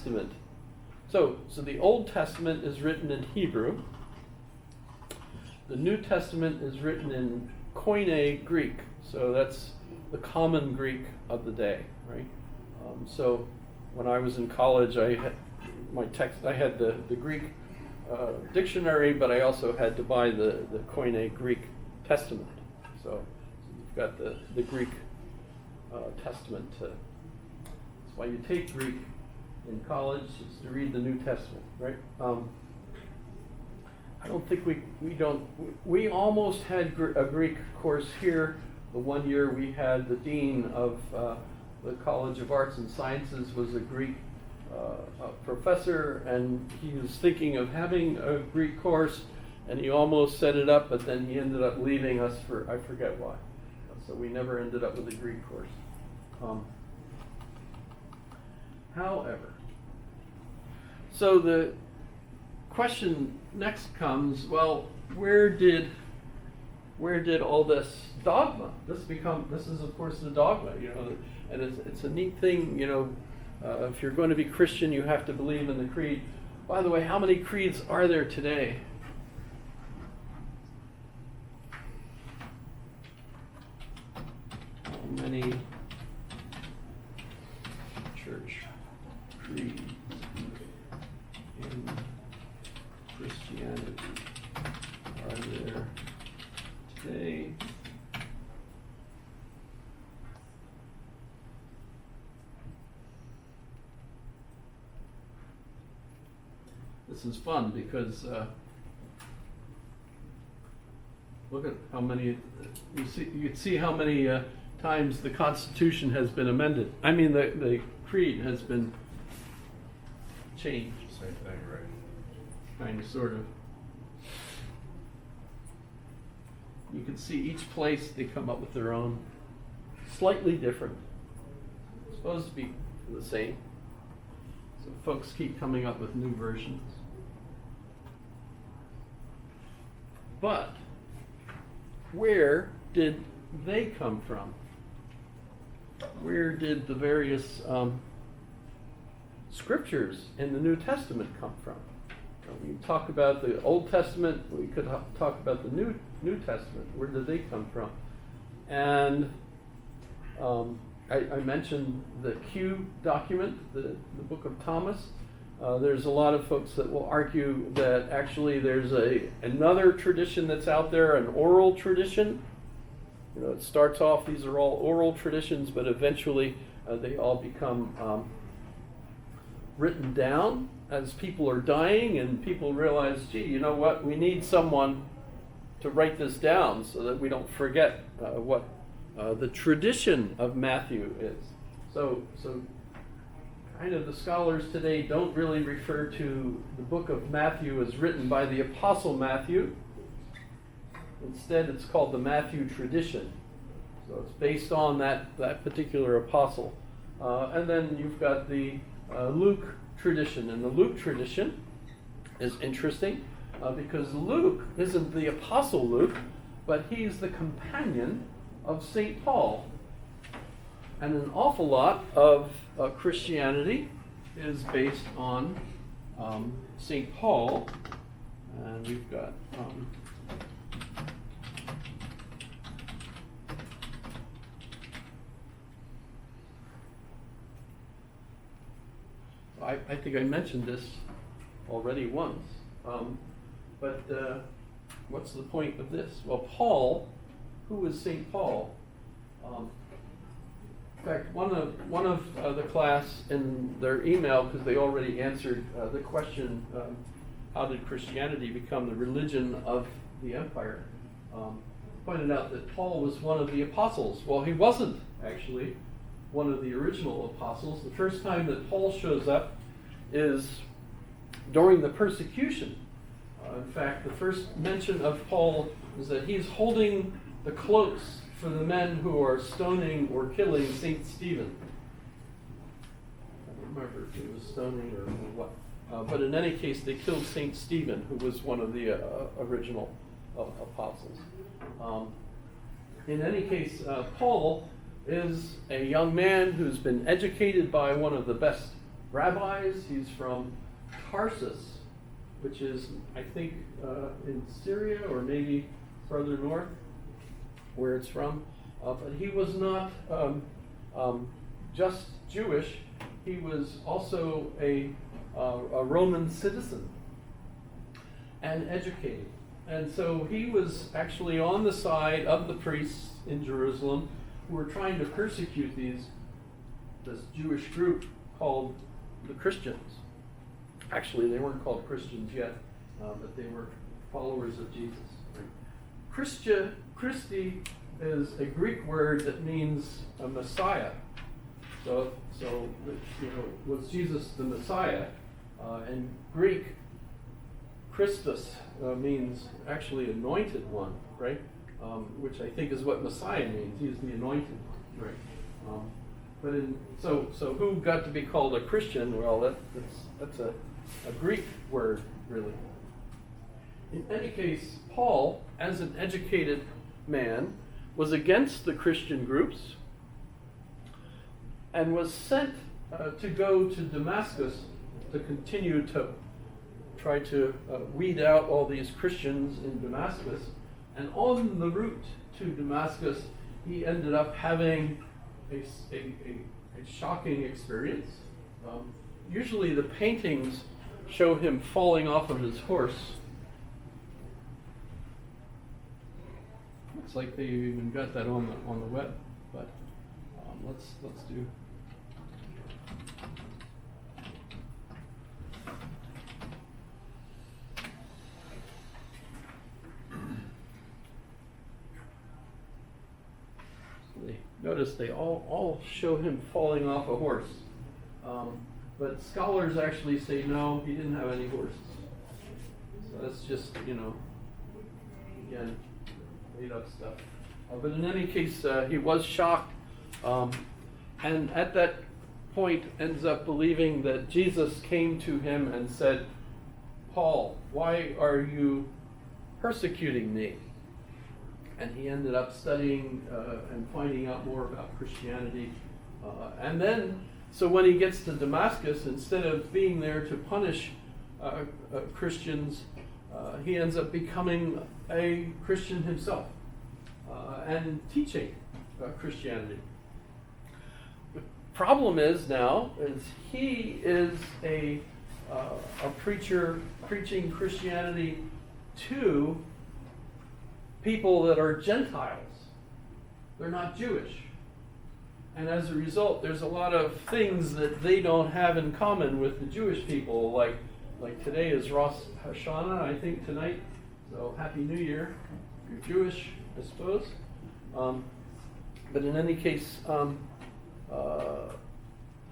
Testament. So the Old Testament is written in Hebrew. The New Testament is written in Koine Greek. So that's the common Greek of the day, right? So when I was in college, I had the Greek dictionary, but I also had to buy the Koine Greek Testament. So you've got the Greek Testament. That's why you take Greek in college, is to read the New Testament, right? I don't think we almost had a Greek course here. The one year we had the dean of the College of Arts and Sciences was a Greek professor, and he was thinking of having a Greek course, and he almost set it up, but then he ended up leaving us for, I forget why. So we never ended up with a Greek course. However, so the question next comes, well, where did all this dogma? This is of course the dogma, and it's a neat thing, if you're going to be Christian, you have to believe in the creed. By the way, how many creeds are there today? How many church creeds in Christianity are there today? This is fun because look at how many you can see how many times the Constitution has been amended. I mean the creed has been changed. Same thing, right? Kind of, sort of. You can see each place they come up with their own, slightly different. It's supposed to be the same. So folks keep coming up with new versions. But where did they come from? Where did the various scriptures in the New Testament come from? We talk about the Old Testament, we could talk about the New Testament. Where did they come from? And I mentioned the Q document, the Book of Thomas. There's a lot of folks that will argue that actually there's another tradition that's out there, an oral tradition. It starts off, these are all oral traditions, but eventually they all become written down as people are dying, and people realize, gee, you know what, we need someone to write this down so that we don't forget what the tradition of Matthew is. So kind of the scholars today don't really refer to the book of Matthew as written by the Apostle Matthew. Instead, it's called the Matthew tradition. So it's based on that particular apostle. And then you've got the Luke tradition. And the Luke tradition is interesting because Luke isn't the apostle Luke, but he's the companion of St. Paul. And an awful lot of Christianity is based on St. Paul. And we've got I think I mentioned this already once, but what's the point of this? Well, Paul, who is St. Paul? In fact, one of the class in their email, because they already answered the question, how did Christianity become the religion of the empire, pointed out that Paul was one of the apostles. Well, he wasn't actually one of the original apostles. The first time that Paul shows up is during the persecution. In fact, the first mention of Paul is that he's holding the cloaks for the men who are stoning or killing St. Stephen. I don't remember if it was stoning or what. But in any case, they killed St. Stephen, who was one of the original apostles. In any case, Paul is a young man who's been educated by one of the best rabbis. He's from Tarsus, which is, I think, in Syria or maybe further north, where it's from. But he was not just Jewish. He was also a Roman citizen and educated. And so he was actually on the side of the priests in Jerusalem who were trying to persecute this Jewish group called the Christians. Actually, they weren't called Christians yet, but they were followers of Jesus. Christi is a Greek word that means a Messiah. So was Jesus the Messiah? In Greek, Christus means actually anointed one, right? Which I think is what Messiah means. He's the anointed one, right? So who got to be called a Christian? Well, that's a Greek word, really. In any case, Paul, as an educated man, was against the Christian groups and was sent to go to Damascus to continue to try to weed out all these Christians in Damascus. And on the route to Damascus, he ended up having a shocking experience. Usually the paintings show him falling off of his horse. Looks like they even got that on the web, but let's do. Notice they all show him falling off a horse. But scholars actually say no, he didn't have any horses. So that's just, again, made up stuff. But in any case, he was shocked. And at that point ends up believing that Jesus came to him and said, "Paul, why are you persecuting me?" And he ended up studying and finding out more about Christianity. And then, so when he gets to Damascus, instead of being there to punish Christians, he ends up becoming a Christian himself and teaching Christianity. The problem is now, he is a preacher preaching Christianity to people that are Gentiles. They're not Jewish. And as a result, there's a lot of things that they don't have in common with the Jewish people. Like today is Rosh Hashanah, I think, tonight. So Happy New Year. If you're Jewish, I suppose. But in any case,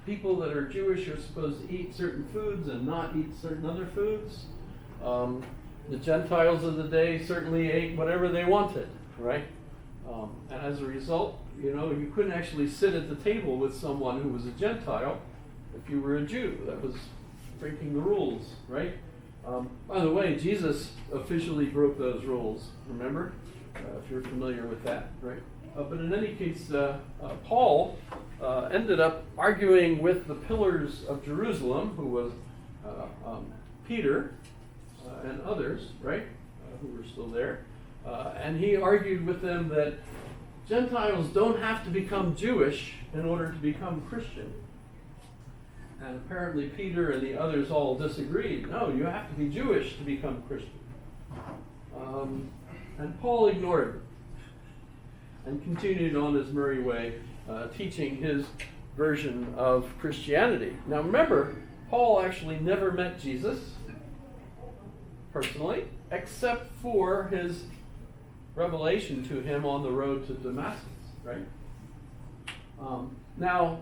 people that are Jewish are supposed to eat certain foods and not eat certain other foods. The Gentiles of the day certainly ate whatever they wanted, right? And as a result, you couldn't actually sit at the table with someone who was a Gentile if you were a Jew. That was breaking the rules, right? By the way, Jesus officially broke those rules, remember? If you're familiar with that, right? But in any case, Paul ended up arguing with the pillars of Jerusalem, who was Peter, and others, right, who were still there. And he argued with them that Gentiles don't have to become Jewish in order to become Christian. And apparently Peter and the others all disagreed. No, you have to be Jewish to become Christian. And Paul ignored it and continued on his merry way, teaching his version of Christianity. Now remember, Paul actually never met Jesus personally, except for his revelation to him on the road to Damascus, right? Now,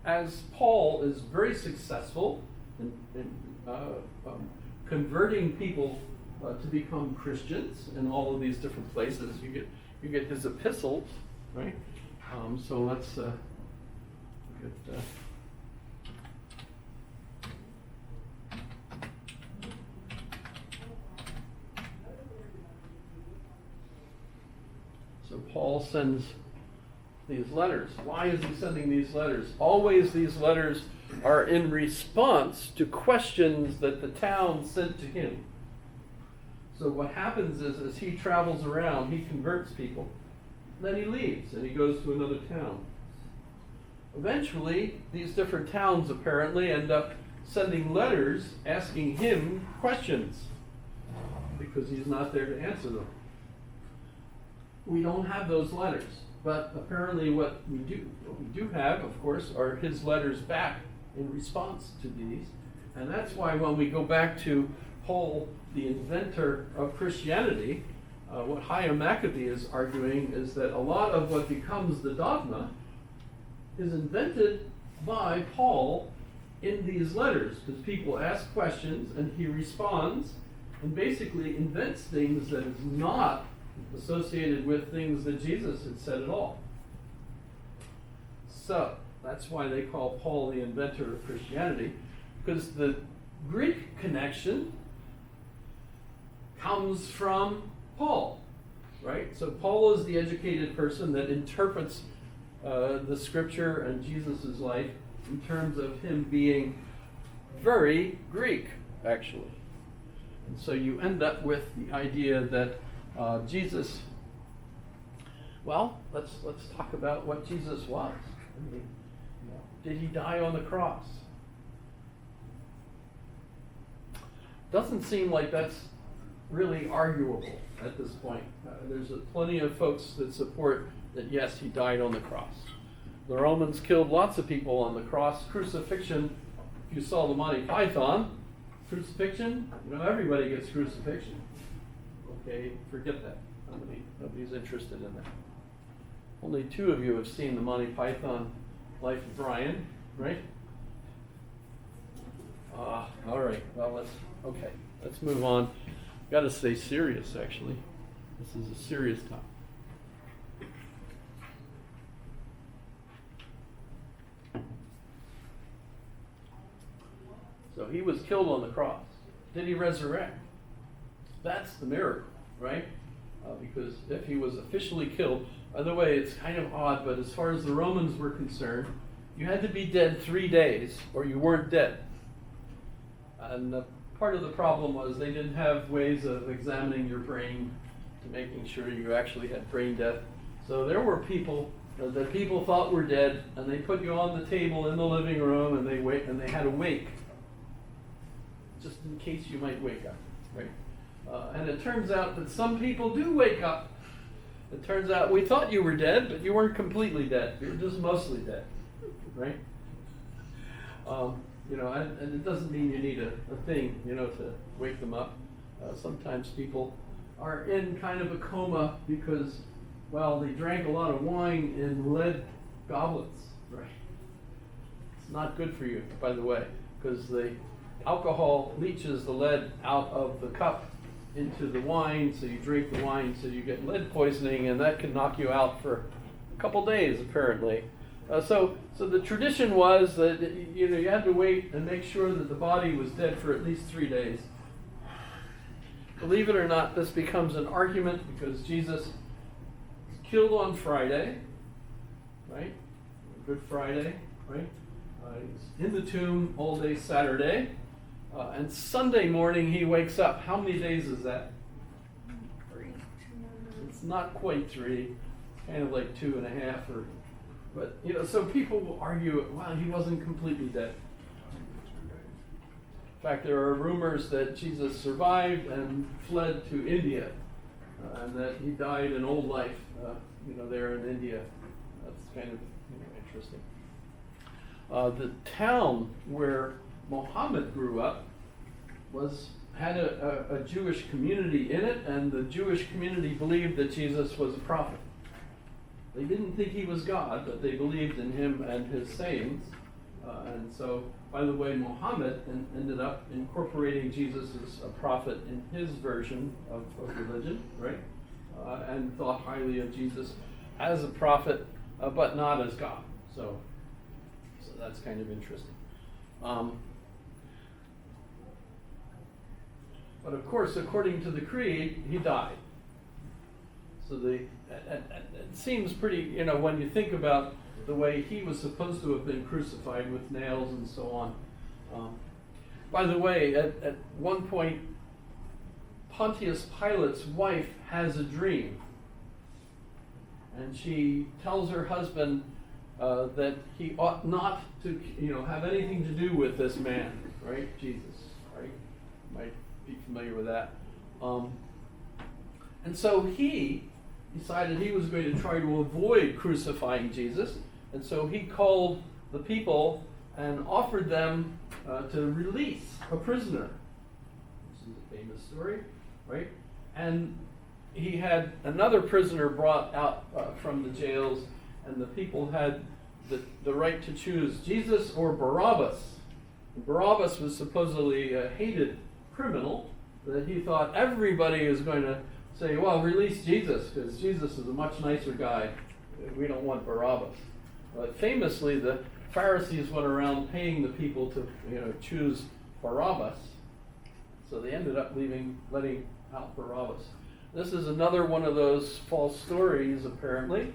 as Paul is very successful in converting people to become Christians in all of these different places, you get his epistles, right? So let's look at. So Paul sends these letters. Why is he sending these letters? Always these letters are in response to questions that the town sent to him. So what happens is, as he travels around, he converts people. Then he leaves and he goes to another town. Eventually, these different towns apparently end up sending letters asking him questions because he's not there to answer them. We don't have those letters, but apparently what we do have, of course, are his letters back in response to these. And that's why when we go back to Paul, the inventor of Christianity, what Chaim Maccabee is arguing is that a lot of what becomes the dogma is invented by Paul in these letters, because people ask questions and he responds and basically invents things that is not associated with things that Jesus had said at all. So that's why they call Paul the inventor of Christianity, because the Greek connection comes from Paul, right? So Paul is the educated person that interprets the scripture and Jesus' life in terms of him being very Greek, actually. And so you end up with the idea that Jesus, well, let's talk about what Jesus was. I mean, did he die on the cross? Doesn't seem like that's really arguable at this point. There's plenty of folks that support that yes, he died on the cross. The Romans killed lots of people on the cross. Crucifixion, if you saw the Monty Python, crucifixion, everybody gets crucifixion. Okay, forget that. Nobody's interested in that. Only 2 of you have seen the Monty Python Life of Brian, right? All right, well, let's move on. Got to stay serious, actually. This is a serious topic. So he was killed on the cross. Did he resurrect? That's the miracle, right? Because if he was officially killed, by the way, it's kind of odd, but as far as the Romans were concerned, you had to be dead 3 days or you weren't dead. And part of the problem was they didn't have ways of examining your brain to making sure you actually had brain death. So there were people that people thought were dead, and they put you on the table in the living room, and they had to wake, just in case you might wake up, right? And it turns out that some people do wake up. It turns out we thought you were dead, but you weren't completely dead. You were just mostly dead, right? And it doesn't mean you need a thing, to wake them up. Sometimes people are in kind of a coma because, well, they drank a lot of wine in lead goblets, right? It's not good for you, by the way, because the alcohol leaches the lead out of the cup into the wine, so you drink the wine, so you get lead poisoning, and that can knock you out for a couple days, apparently. So the tradition was that you had to wait and make sure that the body was dead for at least 3 days. Believe it or not, this becomes an argument because Jesus was killed on Friday, right? Good Friday, right? He's in the tomb all day Saturday, and Sunday morning he wakes up. How many days is that? 3. It's not quite 3, kind of like 2.5 But, so people will argue, well, he wasn't completely dead. In fact, there are rumors that Jesus survived and fled to India, and that he died an old life, there in India. That's kind of interesting. The town where Muhammad grew up had a Jewish community in it, and the Jewish community believed that Jesus was a prophet. They didn't think he was God, but they believed in him and his sayings. And so, by the way, Muhammad ended up incorporating Jesus as a prophet in his version of religion, right? And thought highly of Jesus as a prophet, but not as God. So that's kind of interesting. But of course, according to the creed, he died. So it seems pretty, when you think about the way he was supposed to have been crucified with nails and so on. By the way, at one point, Pontius Pilate's wife has a dream. And she tells her husband that he ought not to, have anything to do with this man, right? Jesus, right? You might be familiar with that. And so he decided he was going to try to avoid crucifying Jesus. And so he called the people and offered them to release a prisoner. This is a famous story, right? And he had another prisoner brought out from the jails, and the people had the right to choose Jesus or Barabbas. And Barabbas was supposedly a hated criminal that he thought everybody is going to say, well, release Jesus, because Jesus is a much nicer guy. We don't want Barabbas. But famously, the Pharisees went around paying the people to choose Barabbas. So they ended up letting out Barabbas. This is another one of those false stories, apparently.